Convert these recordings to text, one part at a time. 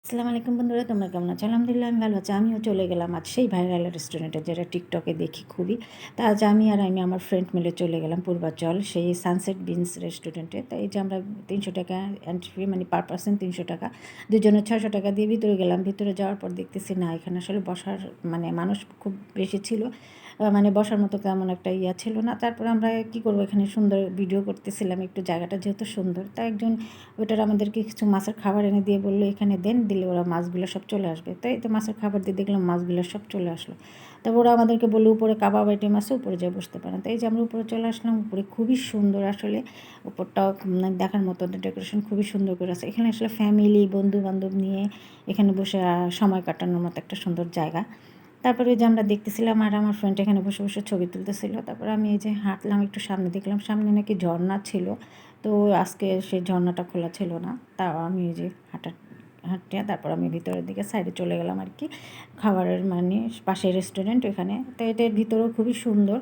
আসসালামু আলাইকুম বন্ধুরা, তোমরা কেমন আছো? আলহামদুলিল্লাহ আমি ভালো আছি। আমিও চলে গেলাম আজ সেই ভাইরাল রেস্টুরেন্টে, যেটা টিকটকে দেখি খুবই। তা আজ আমি আমার ফ্রেন্ড মিলে চলে গেলাম পূর্বাচল সেই সানসেট বিনস রেস্টুরেন্টে। তাই এই যে আমরা ৩০০ টাকা এন্ট্রি ফি, মানে পার পার্সন ৩০০ টাকা, দুজনে ৬০০ টাকা দিয়ে ভিতরে গেলাম। ভিতরে যাওয়ার পর দেখতেছি না, এখানে আসলে বসার মানে মানুষ খুব বেশি ছিল, মানে বসার মতো তেমন একটা ইয়া ছিল না। তারপর আমরা কী করবো, এখানে সুন্দর ভিডিও করতেছিলাম একটু, জায়গাটা যেহেতু সুন্দর। তাই একজন ওইটার আমাদেরকে কিছু মাছের খাবার এনে দিয়ে বললো এখানে দেন, দিলে ওরা মাছগুলো সব চলে আসবে। তাই তো মাছের খাবার দিয়ে দেখলাম মাছগুলো সব চলে আসলো। তারপর ওরা আমাদেরকে বললো উপরে কাবাব আইটেম আছে, উপরে যেয়ে বসতে পারেন। তাই যে আমরা উপরে চলে আসলাম। উপরে খুবই সুন্দর আসলে, উপরটাও দেখার মতো, ডেকোরেশন খুবই সুন্দর করে আছে। এখানে আসলে ফ্যামিলি বন্ধু বান্ধব নিয়ে এখানে বসে সময় কাটানোর মতো একটা সুন্দর জায়গা। তারপরে ওই যে আমরা দেখতেছিলাম আর আমার ফ্রেন্ড এখানে বসে বসে ছবি তুলতেছিল। তারপরে আমি এই যে হাঁটলাম একটু, সামনে দেখলাম সামনে নাকি ঝর্ণা ছিল। তো আজকে সেই ঝর্ণাটা খোলা ছিল না। তাও আমি এই যে হাঁটতে তারপর আমি ভিতরের দিকে সাইডে চলে গেলাম আর কি, খাবারের মানে পাশে রেস্টুরেন্ট ওইখানে। তো এটার ভিতরেও খুবই সুন্দর।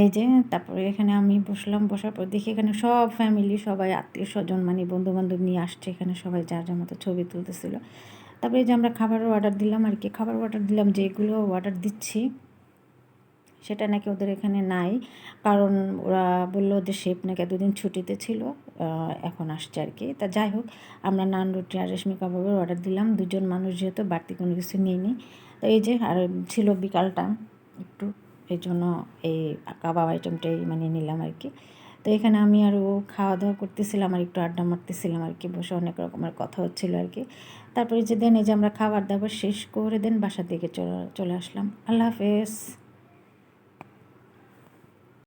এই যে তারপরে এখানে আমি বসলাম, বসার পর দেখি এখানে সব ফ্যামিলি, সবাই আত্মীয় স্বজন মানে বন্ধুবান্ধব নিয়ে আসছে এখানে, সবাই যার যার মতো ছবি তুলতেছিল। তারপরে এই যে আমরা খাবারের অর্ডার দিলাম আর কি, খাবার অর্ডার দিলাম, যেগুলো অর্ডার দিচ্ছি সেটা নাকি ওদের এখানে নাই। কারণ ওরা বললো ওদের শেফ নাকি এতদিন ছুটিতে ছিল, এখন আসছে আর কি। তা যাই হোক, আমরা নান রুটি আর রেশমি কাবাবের অর্ডার দিলাম। দুজন মানুষ যেহেতু, বাড়তি কোনো কিছু নিইনি। তো এই যে আর ছিল বিকাল টাইম একটু, এই জন্য এই কাবাব আইটেমটাই মানে নিলাম আর কি। তো এখানে আমি আরও খাওয়া দাওয়া করতেছিলাম আর একটু আড্ডা মারতেছিলাম আর কি, বসে অনেক রকমের কথা হচ্ছিলো আর কি। তারপরে যে দেন এই যে আমরা খাবার দাবার শেষ করে দেন বাসার দিকে চলে আসলাম। আল্লাহ হাফেজ।